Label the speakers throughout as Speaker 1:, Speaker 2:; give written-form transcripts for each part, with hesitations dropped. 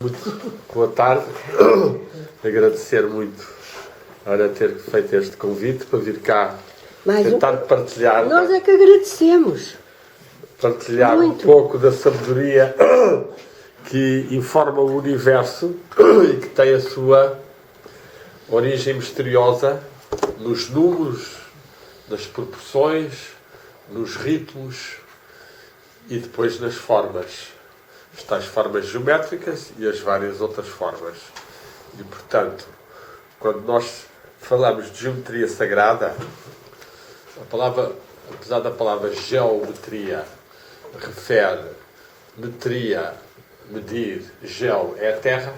Speaker 1: Muito boa tarde. Agradecer muito a ter feito este convite para vir cá tentar partilhar.
Speaker 2: Nós é que agradecemos.
Speaker 1: Partilhar
Speaker 2: muito.
Speaker 1: Um pouco da sabedoria que informa o universo e que tem a sua origem misteriosa nos números, nas proporções, nos ritmos e depois nas formas. As tais formas geométricas e as várias outras formas. E, portanto, quando nós falamos de geometria sagrada, a palavra, apesar da palavra geometria, refere metria, medir, geo é a terra.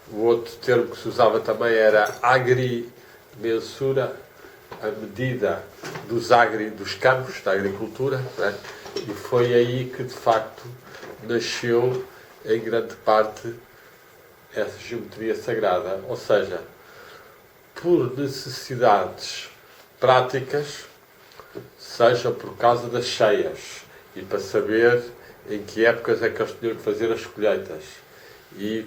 Speaker 1: O outro termo que se usava também era agrimensura, a medida dos campos, da agricultura, né? E foi aí que, de facto, nasceu, em grande parte, essa geometria sagrada. Ou seja, por necessidades práticas, seja por causa das cheias, e para saber em que épocas é que eles tinham que fazer as colheitas, e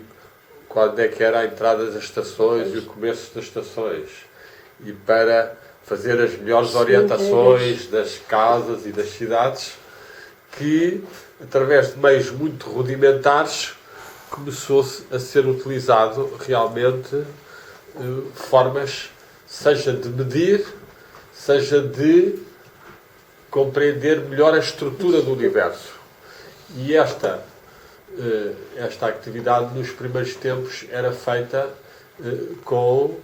Speaker 1: quando é que era a entrada das estações e o começo das estações, e para fazer as melhores orientações das casas e das cidades, que, através de meios muito rudimentares, começou a ser utilizado realmente formas, seja de medir, seja de compreender melhor a estrutura do universo. E esta atividade, nos primeiros tempos, era feita com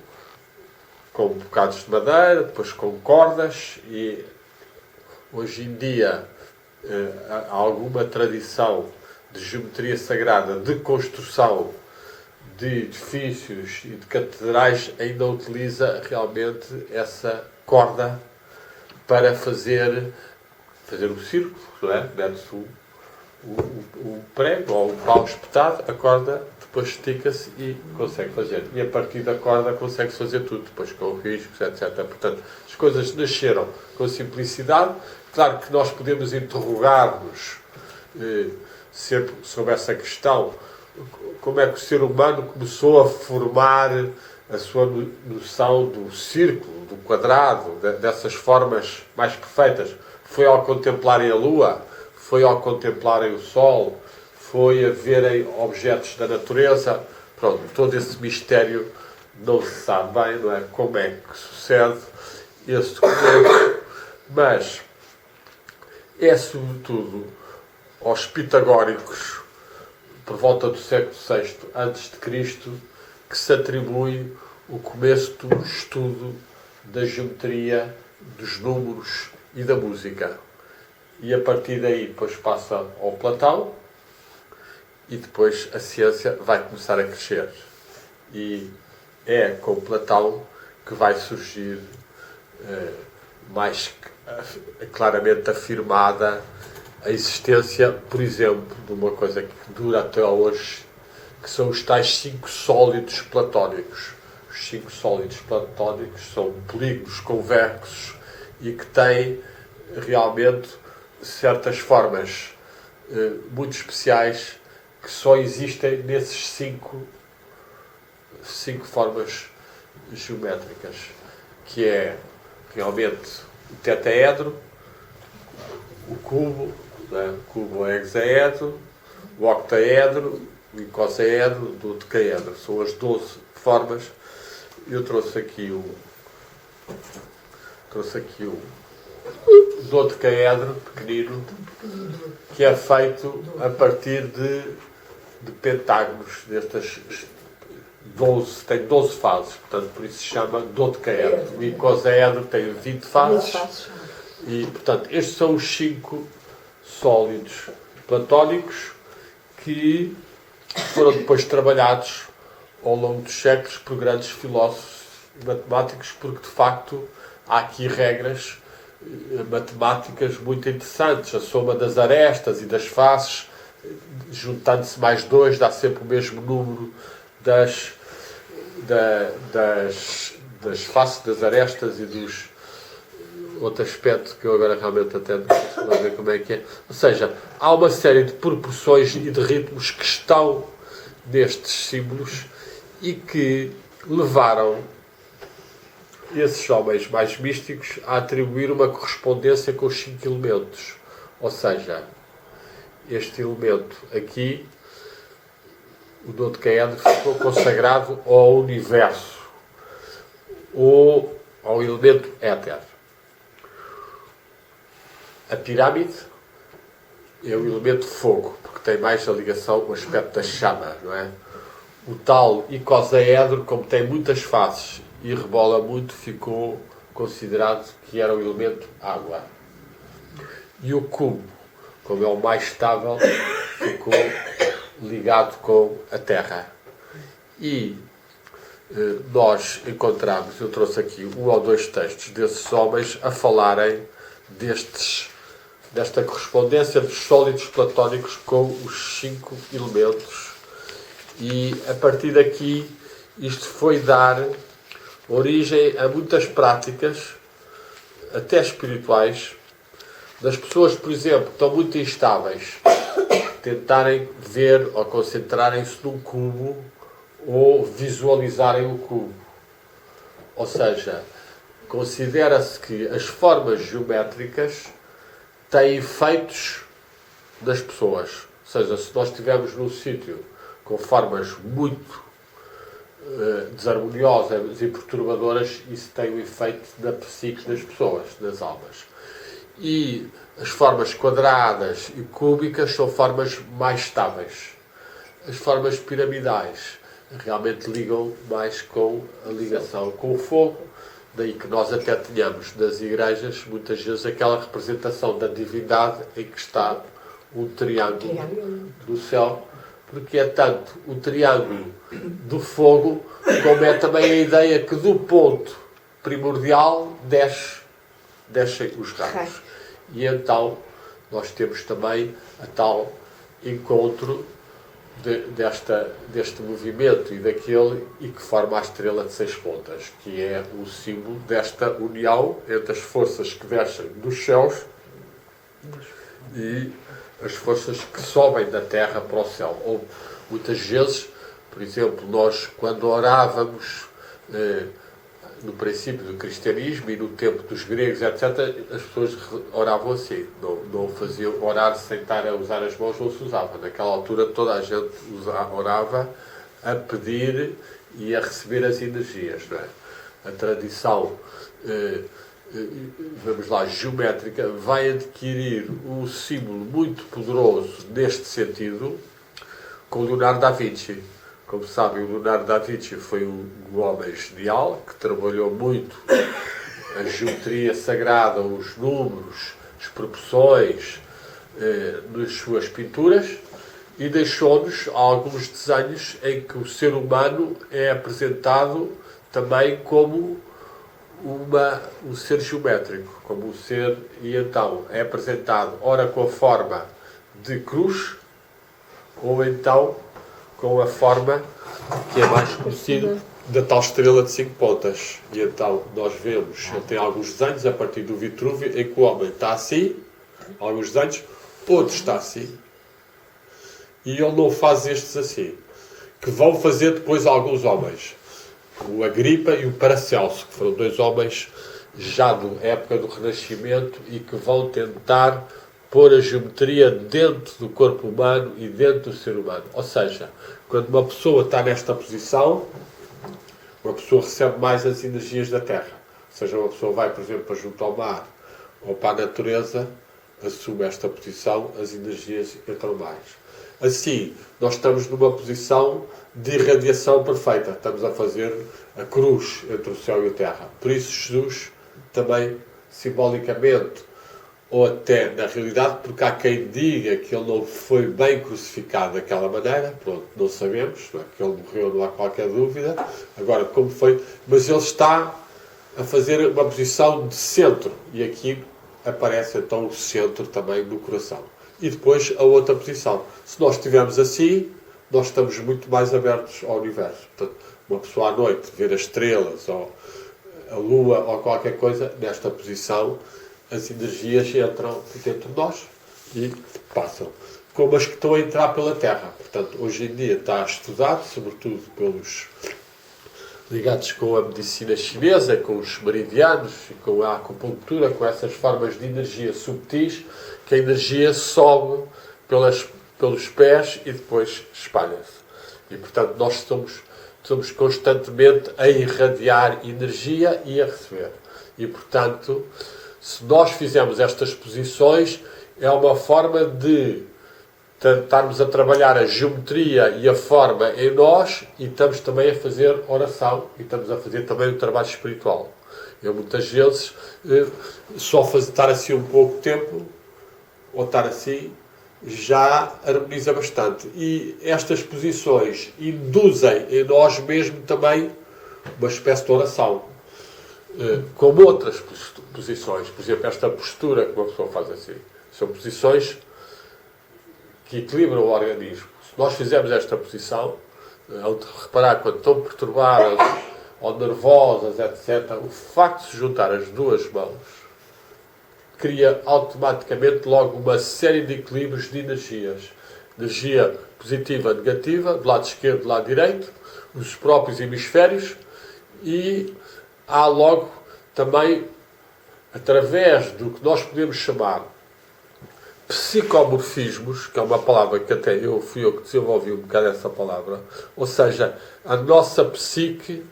Speaker 1: bocados de madeira, depois com cordas, e hoje em dia há alguma tradição de geometria sagrada, de construção de edifícios e de catedrais, ainda utiliza realmente essa corda para fazer o círculo, não é? Mete-se o prego ou o pau espetado, a corda depois estica-se e consegue fazer. E a partir da corda consegue-se fazer tudo, depois com riscos, etc. Portanto, as coisas nasceram com simplicidade. Claro que nós podemos interrogar-nos sempre sobre essa questão. Como é que o ser humano começou a formar a sua noção do círculo, do quadrado, dessas formas mais perfeitas? Foi ao contemplarem a Lua? Foi ao contemplarem o Sol? Foi a verem objetos da natureza? Pronto, todo esse mistério não se sabe bem, não é? Como é que sucede esse documento, mas é sobretudo aos pitagóricos, por volta do século VI a.C., que se atribui o começo do estudo da geometria, dos números e da música. E a partir daí depois passa ao Platão, e depois a ciência vai começar a crescer. E é com Platão que vai surgir mais claramente afirmada a existência, por exemplo, de uma coisa que dura até hoje, que são os tais 5 sólidos platónicos. Os 5 sólidos platónicos são polígonos convexos e que têm realmente certas formas muito especiais que só existem nesses 5 formas geométricas, que é realmente o tetaedro, o cubo, né? O cubo é hexaedro, o octaedro, o icosaedro, o dodecaedro. São as 12 formas. Eu trouxe aqui o dodecaedro pequenino, que é feito a partir de pentágonos destas 12, tem 12 fases, portanto por isso se chama dodecaedro. O icosaedro tem 20 fases. E, portanto, estes são os 5 sólidos platónicos que foram depois trabalhados ao longo dos séculos por grandes filósofos e matemáticos, porque, de facto, há aqui regras matemáticas muito interessantes. A soma das arestas e das faces, juntando-se mais 2, dá sempre o mesmo número das faces, das arestas e dos outro aspecto que eu agora realmente até não sei ver como é que é. Ou seja, há uma série de proporções e de ritmos que estão destes símbolos e que levaram esses homens mais místicos a atribuir uma correspondência com os 5 elementos. Ou seja, este elemento aqui, o dodecaedro, ficou consagrado ao universo, ou ao elemento éter. A pirâmide é o elemento fogo, porque tem mais a ligação com o aspecto da chama, não é? O tal icosaedro, como tem muitas faces e rebola muito, ficou considerado que era o elemento água. E o cubo, como é o mais estável, ficou ligado com a terra. E nós encontramos, eu trouxe aqui 1 ou 2 textos desses homens a falarem desta correspondência dos sólidos platónicos com os 5 elementos. E a partir daqui isto foi dar origem a muitas práticas, até espirituais, das pessoas, por exemplo, que estão muito instáveis, tentarem ver ou concentrarem-se num cubo ou visualizarem o cubo. Ou seja, considera-se que as formas geométricas têm efeitos nas pessoas. Ou seja, se nós estivermos num sítio com formas muito desarmoniosas e perturbadoras, isso tem um efeito na psique das pessoas, das almas. E as formas quadradas e cúbicas são formas mais estáveis. As formas piramidais realmente ligam mais com a ligação com o fogo, daí que nós até tenhamos nas igrejas muitas vezes aquela representação da divindade em que está um triângulo do céu, porque é tanto o triângulo do fogo como é também a ideia que do ponto primordial descem os raios. E então nós temos também a tal encontro deste movimento e daquele, e que forma a estrela de 6 pontas, que é o símbolo desta união entre as forças que descem dos céus e as forças que sobem da terra para o céu. Ou muitas vezes, por exemplo, nós quando orávamos no princípio do cristianismo e no tempo dos gregos, etc., as pessoas oravam assim, não faziam orar sem estar a usar as mãos, não se usava. Naquela altura toda a gente orava a pedir e a receber as energias, não é? A tradição, vamos lá, geométrica, vai adquirir um símbolo muito poderoso neste sentido com Leonardo da Vinci. Como sabem, o Leonardo da Vinci foi um homem genial, que trabalhou muito a geometria sagrada, os números, as proporções nas suas pinturas, e deixou-nos alguns desenhos em que o ser humano é apresentado também como um ser geométrico, como um ser, e então é apresentado ora com a forma de cruz, ou então com a forma que é mais conhecida da tal estrela de 5 pontas. E então nós vemos, ele tem alguns desenhos a partir do Vitrúvio, em que o homem está assim, alguns desenhos, outro está assim, e ele não faz estes assim, que vão fazer depois alguns homens, o Agripa e o Paracelso, que foram 2 homens já da época do Renascimento e que vão tentar pôr a geometria dentro do corpo humano e dentro do ser humano. Ou seja, quando uma pessoa está nesta posição, uma pessoa recebe mais as energias da Terra. Ou seja, uma pessoa vai, por exemplo, para junto ao mar ou para a natureza, assume esta posição, as energias entram mais. Assim, nós estamos numa posição de irradiação perfeita. Estamos a fazer a cruz entre o céu e a terra. Por isso, Jesus também, simbolicamente, ou até na realidade, porque há quem diga que ele não foi bem crucificado daquela maneira, pronto, não sabemos, não é? Que ele morreu, não há qualquer dúvida. Agora, como foi, mas ele está a fazer uma posição de centro, e aqui aparece então o centro também no coração. E depois a outra posição. Se nós estivermos assim, nós estamos muito mais abertos ao universo. Portanto, uma pessoa à noite ver as estrelas, ou a lua, ou qualquer coisa, nesta posição, as energias entram dentro de nós e passam. como as que estão a entrar pela Terra. Portanto, hoje em dia está estudado, sobretudo pelos ligados com a medicina chinesa, com os meridianos, com a acupuntura, com essas formas de energia subtis, que a energia sobe pelos pés e depois espalha-se. E, portanto, nós estamos constantemente a irradiar energia e a receber. E, portanto, se nós fizermos estas posições, é uma forma de estarmos a trabalhar a geometria e a forma em nós, e estamos também a fazer oração e estamos a fazer também o trabalho espiritual. Eu muitas vezes só estar assim um pouco tempo ou estar assim já harmoniza bastante, e estas posições induzem em nós mesmo também uma espécie de oração, como outras posições. Por exemplo, esta postura que uma pessoa faz assim, são posições que equilibram o organismo. Se nós fizermos esta posição, ao reparar quando estão perturbadas ou nervosas, etc., o facto de se juntar as duas mãos cria automaticamente logo uma série de equilíbrios de energias. Energia positiva, negativa, do lado esquerdo, do lado direito, os próprios hemisférios, e há logo também, através do que nós podemos chamar psicomorfismos, que é uma palavra que até fui eu que desenvolvi um bocado essa palavra, ou seja, a nossa psique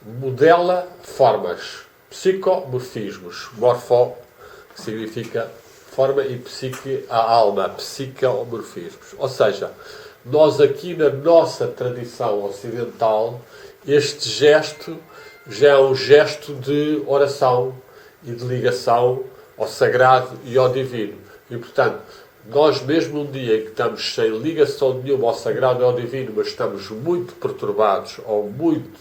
Speaker 1: modela formas. Psicomorfismos, morfo, que significa forma, e psique, a alma, psicomorfismos. Ou seja, nós aqui na nossa tradição ocidental, este gesto já é um gesto de oração e de ligação ao sagrado e ao divino. E, portanto, nós mesmo um dia em que estamos sem ligação nenhuma ao sagrado e ao divino, mas estamos muito perturbados ou muito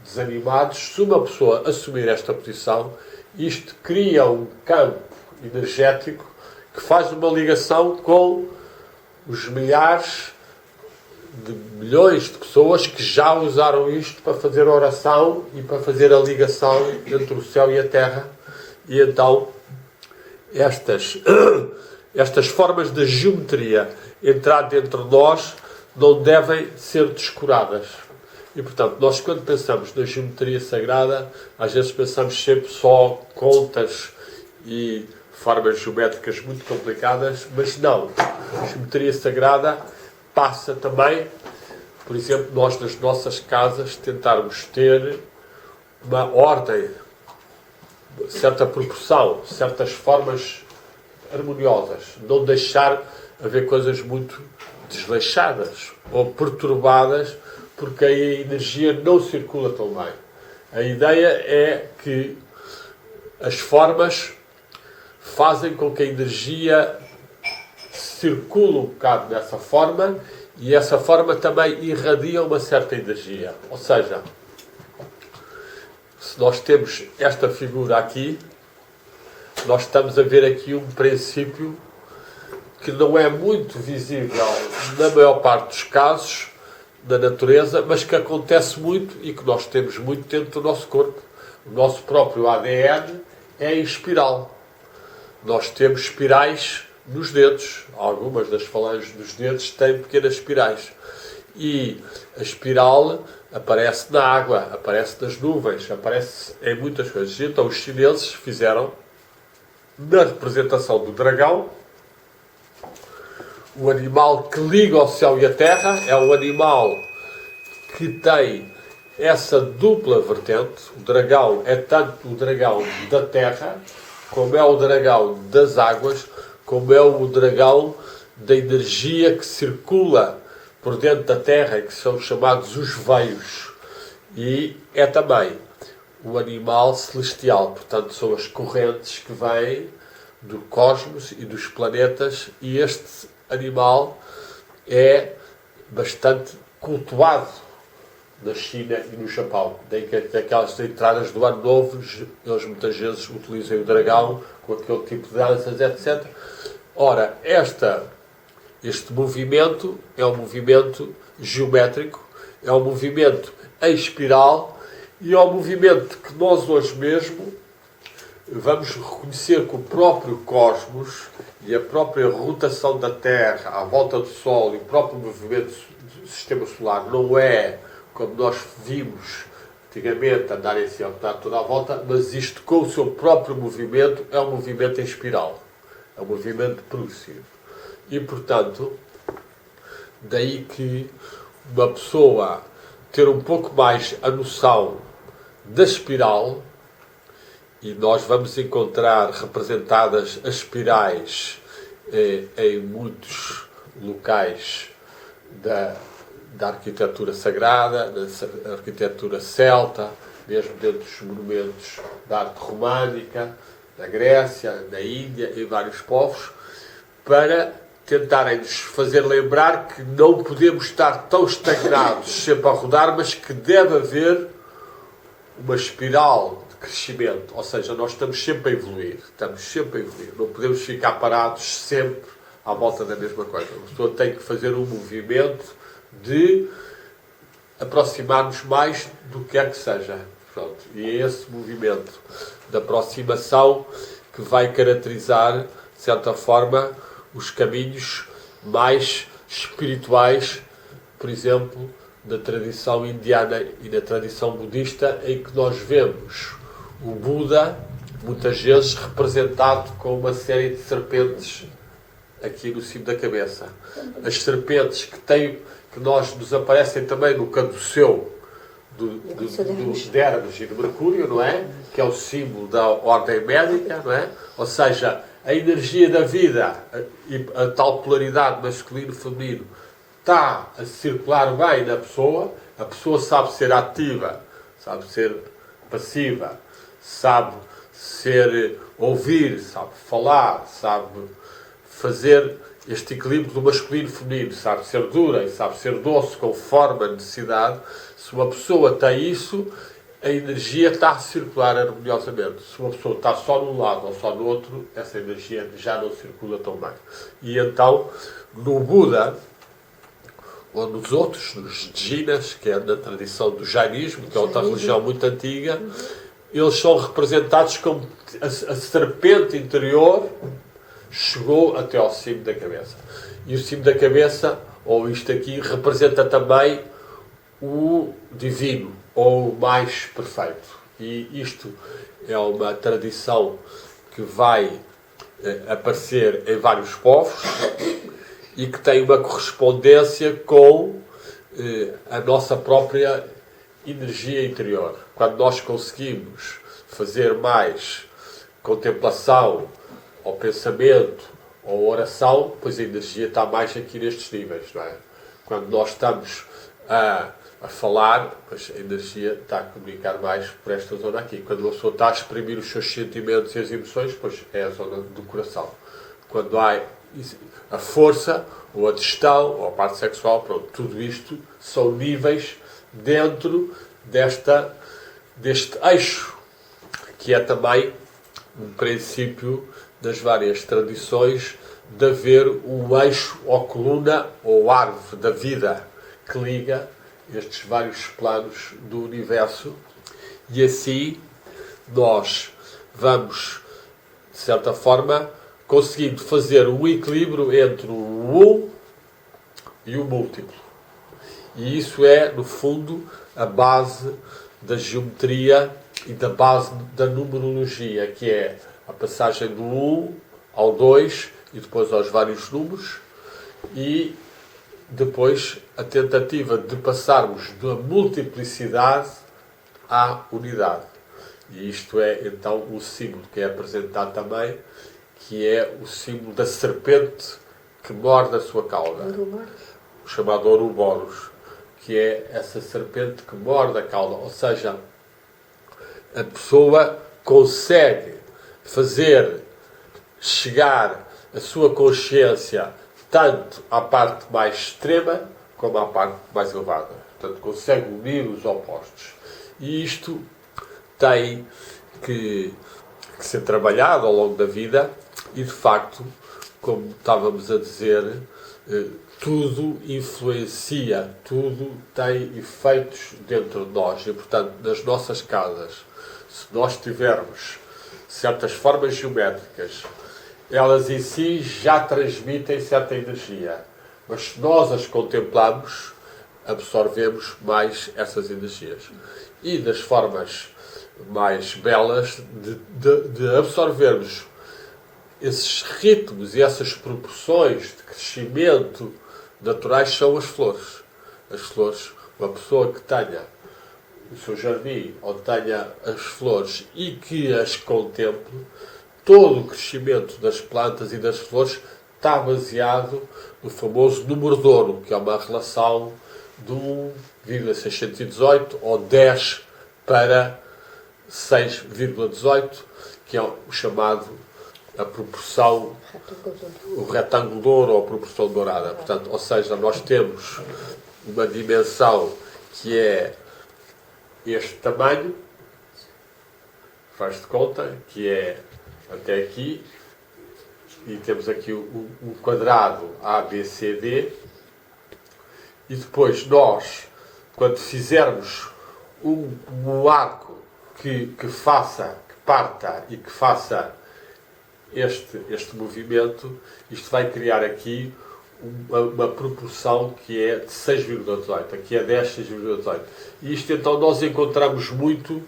Speaker 1: desanimados, se uma pessoa assumir esta posição, isto cria um campo energético que faz uma ligação com os milhares de milhões de pessoas que já usaram isto para fazer oração e para fazer a ligação entre o céu e a terra. E então estas formas de geometria entrar dentro de nós não devem ser descuradas. E, portanto, nós quando pensamos na geometria sagrada, às vezes pensamos sempre só contas e formas geométricas muito complicadas, mas não. A geometria sagrada passa também, por exemplo, nós nas nossas casas tentarmos ter uma ordem, certa proporção, certas formas harmoniosas, não deixar haver coisas muito desleixadas ou perturbadas, porque a energia não circula tão bem. A ideia é que as formas fazem com que a energia circule um bocado dessa forma, e essa forma também irradia uma certa energia. Ou seja, se nós temos esta figura aqui, nós estamos a ver aqui um princípio que não é muito visível na maior parte dos casos da natureza, mas que acontece muito e que nós temos muito dentro do nosso corpo. O nosso próprio ADN é em espiral. Nós temos espirais nos dedos. Algumas das falanges dos dedos têm pequenas espirais. E a espiral aparece na água, aparece nas nuvens, aparece em muitas coisas. Então os chineses fizeram, na representação do dragão, o animal que liga ao céu e à terra, é um animal que tem essa dupla vertente. O dragão é tanto o dragão da terra, como é o dragão das águas, como é o dragão da energia que circula por dentro da terra, que são chamados os veios. E é também o animal celestial, portanto são as correntes que vêm do cosmos e dos planetas, e este animal é bastante cultuado na China e no Japão. Daí que aquelas entradas do Ano Novo, eles muitas vezes utilizam o dragão com aquele tipo de danças, etc. Ora, este movimento é um movimento geométrico, é um movimento em espiral, e é um movimento que nós hoje mesmo vamos reconhecer que o próprio cosmos e a própria rotação da Terra à volta do Sol e o próprio movimento do Sistema Solar não é como nós vimos antigamente, andarem assim a rodar toda a volta, mas isto com o seu próprio movimento é um movimento em espiral, é um movimento progressivo. E, portanto, daí que uma pessoa ter um pouco mais a noção da espiral, e nós vamos encontrar representadas as espirais em muitos locais da arquitetura sagrada, da arquitetura celta, mesmo dentro dos monumentos da arte românica, da Grécia, da Índia e vários povos, para tentarem nos fazer lembrar que não podemos estar tão estagnados sempre a rodar, mas que deve haver uma espiral de crescimento, ou seja, nós estamos sempre a evoluir, não podemos ficar parados sempre à volta da mesma coisa. A pessoa tem que fazer um movimento de aproximar-nos mais do que quer que seja. Pronto. E é esse movimento de aproximação que vai caracterizar, de certa forma, os caminhos mais espirituais, por exemplo, da tradição indiana e da tradição budista, em que nós vemos o Buda, muitas vezes, representado com uma série de serpentes aqui no cimo da cabeça. As serpentes que nos aparecem também no caduceu de Hermes e de Mercúrio, não é? Que é o símbolo da ordem médica, não é? Ou seja, a energia da vida e a tal polaridade masculino-feminino está a circular bem na pessoa, a pessoa sabe ser ativa, sabe ser passiva, sabe ouvir, sabe falar, sabe fazer este equilíbrio do masculino e feminino, sabe ser dura e sabe ser doce conforme a necessidade. Se uma pessoa tem isso, a energia está a circular harmoniosamente. Se uma pessoa está só num lado ou só no outro, essa energia já não circula tão bem. E então, no Buda, ou nos outros, nos Jinas, que é da tradição do Jainismo, que é outra religião muito antiga, eles são representados como a serpente interior chegou até ao cimo da cabeça. E o cimo da cabeça, ou isto aqui, representa também o divino, ou o mais perfeito. E isto é uma tradição que vai aparecer em vários povos e que tem uma correspondência com a nossa própria energia interior. Quando nós conseguimos fazer mais contemplação, ou pensamento, ou oração, pois a energia está mais aqui nestes níveis, não é? Quando nós estamos a falar, pois a energia está a comunicar mais por esta zona aqui. Quando a pessoa está a exprimir os seus sentimentos e as emoções, pois é a zona do coração. Quando há a força, ou a digestão, ou a parte sexual, pronto, tudo isto são níveis dentro deste eixo, que é também um princípio das várias tradições de haver um eixo ou coluna ou árvore da vida que liga estes vários planos do universo, e assim nós vamos, de certa forma, conseguindo fazer um equilíbrio entre o um e o múltiplo. E isso é, no fundo, a base da geometria e da base da numerologia, que é a passagem do 1 ao 2 e depois aos vários números, e depois a tentativa de passarmos da multiplicidade à unidade. E isto é então o símbolo que é apresentado também, que é o símbolo da serpente que morde a sua cauda, o chamado Ouroboros, que é essa serpente que morde a cauda, ou seja, a pessoa consegue fazer chegar a sua consciência tanto à parte mais extrema como à parte mais elevada. Portanto, consegue unir os opostos. E isto tem que ser trabalhado ao longo da vida e, de facto, como estávamos a dizer, tudo influencia, tudo tem efeitos dentro de nós. E, portanto, nas nossas casas, se nós tivermos certas formas geométricas, elas em si já transmitem certa energia. Mas se nós as contemplamos, absorvemos mais essas energias. E das formas mais belas de absorvermos esses ritmos e essas proporções de crescimento naturais são as flores. As flores, uma pessoa que tenha o seu jardim, ou tenha as flores e que as contemple, todo o crescimento das plantas e das flores está baseado no famoso número de ouro, que é uma relação de 1,618 ou 10 para 6,18, que é o chamado a proporção, o retângulo de ouro ou a proporção dourada. Portanto, ou seja, nós temos uma dimensão que é este tamanho, faz de conta, que é até aqui, e temos aqui um quadrado A, B, C, D, e depois nós, quando fizermos um arco que parta e que faça este movimento, isto vai criar aqui uma proporção que é de 6,18, aqui é 10, 6,18. E isto então nós encontramos muito,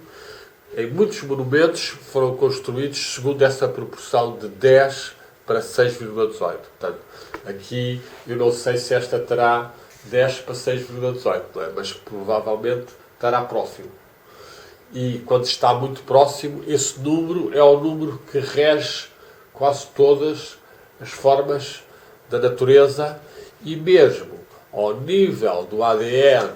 Speaker 1: em muitos monumentos foram construídos segundo essa proporção de 10 para 6,18. Portanto, aqui eu não sei se esta terá 10 para 6,18, não é? Mas provavelmente estará próximo. E quando está muito próximo, esse número é o número que rege quase todas as formas da natureza, e mesmo ao nível do ADN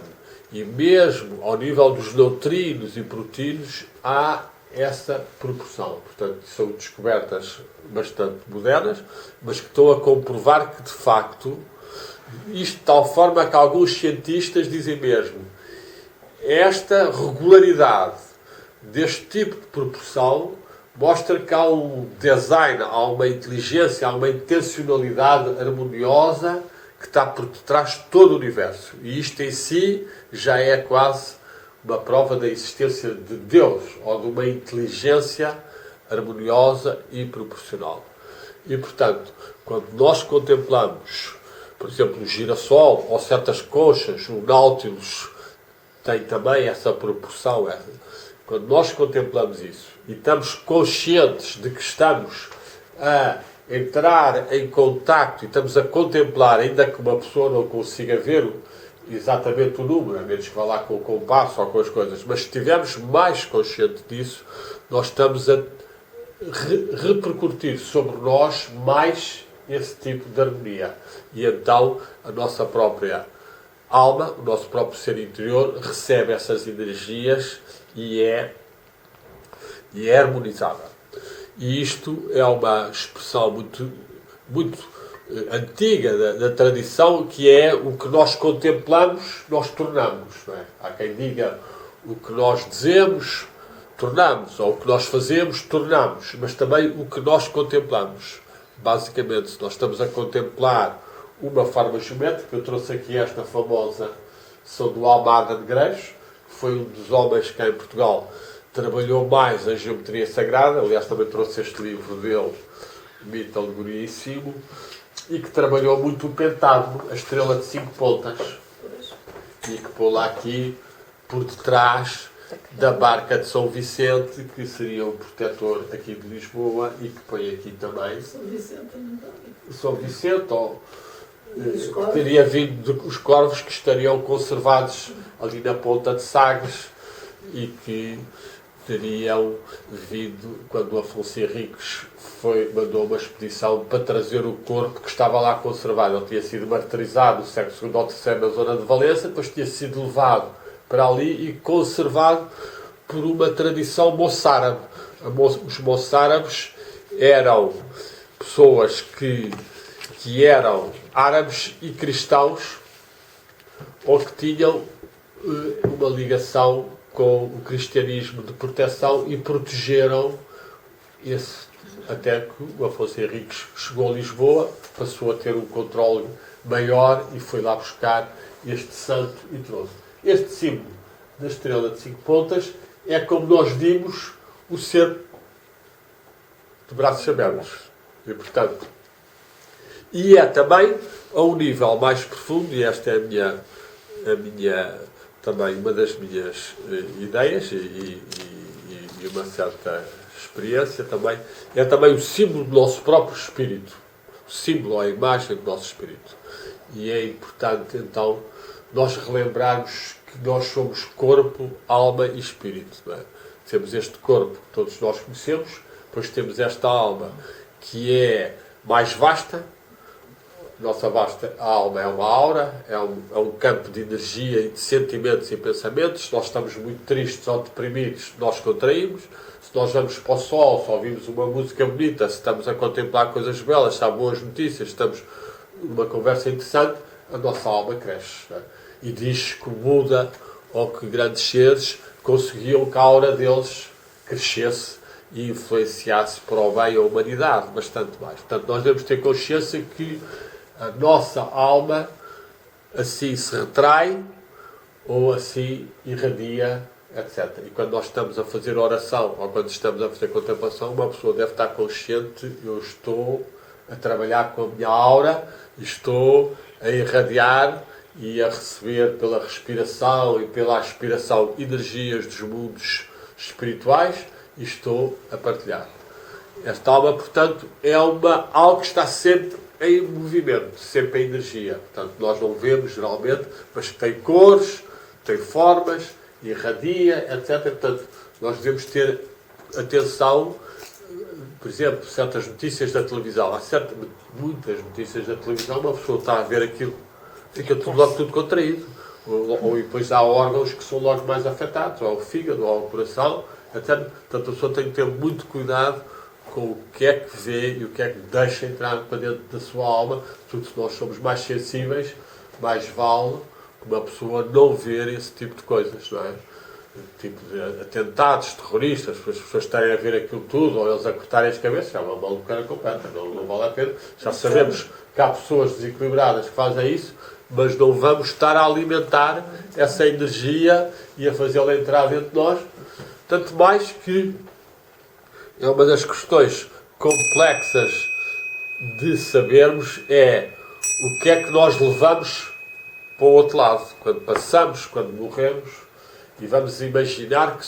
Speaker 1: e mesmo ao nível dos neutrinos e protíneos há essa proporção. Portanto, são descobertas bastante modernas, mas que estão a comprovar que, de facto, isto de tal forma que alguns cientistas dizem mesmo esta regularidade deste tipo de proporção mostra que há um design, há uma inteligência, há uma intencionalidade harmoniosa que está por detrás de todo o universo. E isto em si já é quase uma prova da existência de Deus, ou de uma inteligência harmoniosa e proporcional. E, portanto, quando nós contemplamos, por exemplo, o girassol, ou certas conchas, o Nautilus tem também essa proporção. Quando nós contemplamos isso e estamos conscientes de que estamos a entrar em contacto e estamos a contemplar, ainda que uma pessoa não consiga ver exatamente o número, a menos que vá lá com o compasso ou com as coisas, mas se estivermos mais conscientes disso, nós estamos a repercutir sobre nós mais esse tipo de harmonia. E então a nossa própria alma, o nosso próprio ser interior, recebe essas energias e é harmonizada. E isto é uma expressão muito antiga da tradição, que é o que nós contemplamos, nós tornamos. Não é? Há quem diga o que nós dizemos, tornamos, ou o que nós fazemos, tornamos, mas também o que nós contemplamos. Basicamente, se nós estamos a contemplar uma forma geométrica, eu trouxe aqui esta famosa, são do Almada Negreiros, que foi um dos homens que em Portugal trabalhou mais a geometria sagrada, aliás também trouxe este livro dele, Mito, Alegoria e Símbolo, e que trabalhou muito o pentágono, a estrela de 5 pontas, e que pôs lá aqui, por detrás da barca de São Vicente, que seria o protetor aqui de Lisboa, e que põe aqui também São Vicente, ou que teria vindo dos corvos que estariam conservados ali na ponta de Sagres, e que teriam vindo quando Afonso Henriques mandou uma expedição para trazer o corpo que estava lá conservado. Ele tinha sido martirizado no século II ou III na zona de Valença, depois tinha sido levado para ali e conservado por uma tradição moçárabe. Os moçárabes eram pessoas que eram árabes e cristãos, ou que tinham uma ligação com o cristianismo de proteção, e protegeram até que o Afonso Henriques chegou a Lisboa, passou a ter um controle maior e foi lá buscar este santo e trouxe. Este símbolo da estrela de 5 pontas é, como nós vimos, o ser de braços abertos. E, portanto, e é também a um nível mais profundo, e esta é também uma das minhas ideias e uma certa experiência também, é também o símbolo do nosso próprio espírito. O símbolo, a imagem do nosso espírito. E é importante, então, nós relembrarmos que nós somos corpo, alma e espírito. Não é? Temos este corpo que todos nós conhecemos, depois temos esta alma que é mais vasta. Nossa vasta alma é uma aura, é um campo de energia e de sentimentos e pensamentos. Se nós estamos muito tristes ou deprimidos, nós contraímos. Se nós vamos para o sol, se ouvimos uma música bonita, se estamos a contemplar coisas belas, se há boas notícias, estamos numa conversa interessante, a nossa alma cresce. Não é? E diz que o Buda ou que grandes seres conseguiam que a aura deles crescesse e influenciasse para o bem a humanidade, bastante mais. Portanto, nós devemos ter consciência que a nossa alma assim se retrai ou assim irradia, etc. E quando nós estamos a fazer oração ou quando estamos a fazer contemplação, uma pessoa deve estar consciente: eu estou a trabalhar com a minha aura, estou a irradiar e a receber pela respiração e pela aspiração energias dos mundos espirituais e estou a partilhar. Esta alma, portanto, é algo que está sempre em movimento, sempre em energia. Portanto, nós não vemos geralmente, mas que tem cores, tem formas, irradia, etc. Portanto, nós devemos ter atenção, por exemplo, certas notícias da televisão. Há muitas notícias da televisão, uma pessoa está a ver aquilo, fica logo tudo contraído. Ou depois há órgãos que são logo mais afetados, ou o fígado, ou o coração, etc. Portanto, a pessoa tem que ter muito cuidado com o que é que vê e o que é que deixa entrar para dentro da sua alma. Tudo, se nós somos mais sensíveis, mais vale uma pessoa não ver esse tipo de coisas, não é? Tipo de atentados terroristas, as pessoas estarem a ver aquilo tudo, ou eles a cortarem as cabeças, é uma malucura completa, não vale a pena. Já sabemos que há pessoas desequilibradas que fazem isso, mas não vamos estar a alimentar essa energia e a fazê-la entrar dentro de nós. Tanto mais que é uma das questões complexas de sabermos é o que é que nós levamos para o outro lado. Quando passamos, quando morremos, e vamos imaginar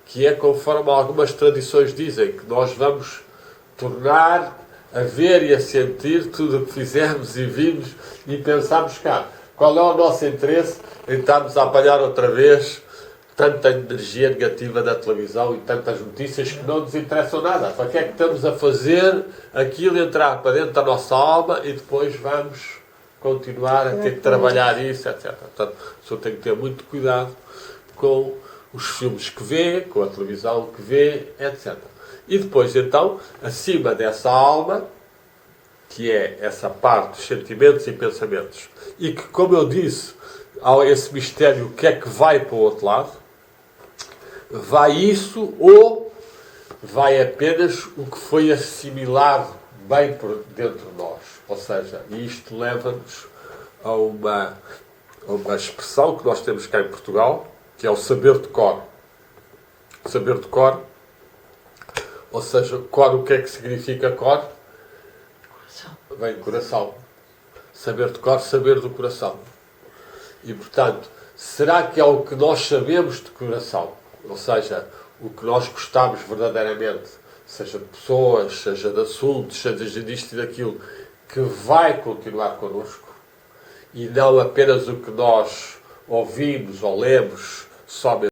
Speaker 1: que é conforme algumas tradições dizem, que nós vamos tornar a ver e a sentir tudo o que fizemos e vimos e pensamos cá. Qual é o nosso interesse em estarmos a apanhar outra vez tanta energia negativa da televisão e tantas notícias que não nos interessam nada? Para que é que estamos a fazer aquilo entrar para dentro da nossa alma e depois vamos continuar a ter que trabalhar isso, etc. Portanto, a pessoa tem que ter muito cuidado com os filmes que vê, com a televisão que vê, etc. E depois, então, acima dessa alma, que é essa parte dos sentimentos e pensamentos, e que, como eu disse, há esse mistério, o que é que vai para o outro lado? Vai isso ou vai apenas o que foi assimilado bem por dentro de nós? Ou seja, isto leva-nos a uma expressão que nós temos cá em Portugal, que é o saber de cor. Saber de cor, ou seja, cor, o que é que significa cor?
Speaker 2: Coração.
Speaker 1: Vem coração. Saber de cor, saber do coração. E, portanto, será que é o que nós sabemos de coração? Ou seja, o que nós gostamos verdadeiramente, seja de pessoas, seja de assuntos, seja disto e daquilo, que vai continuar connosco, e não apenas o que nós ouvimos ou lemos somente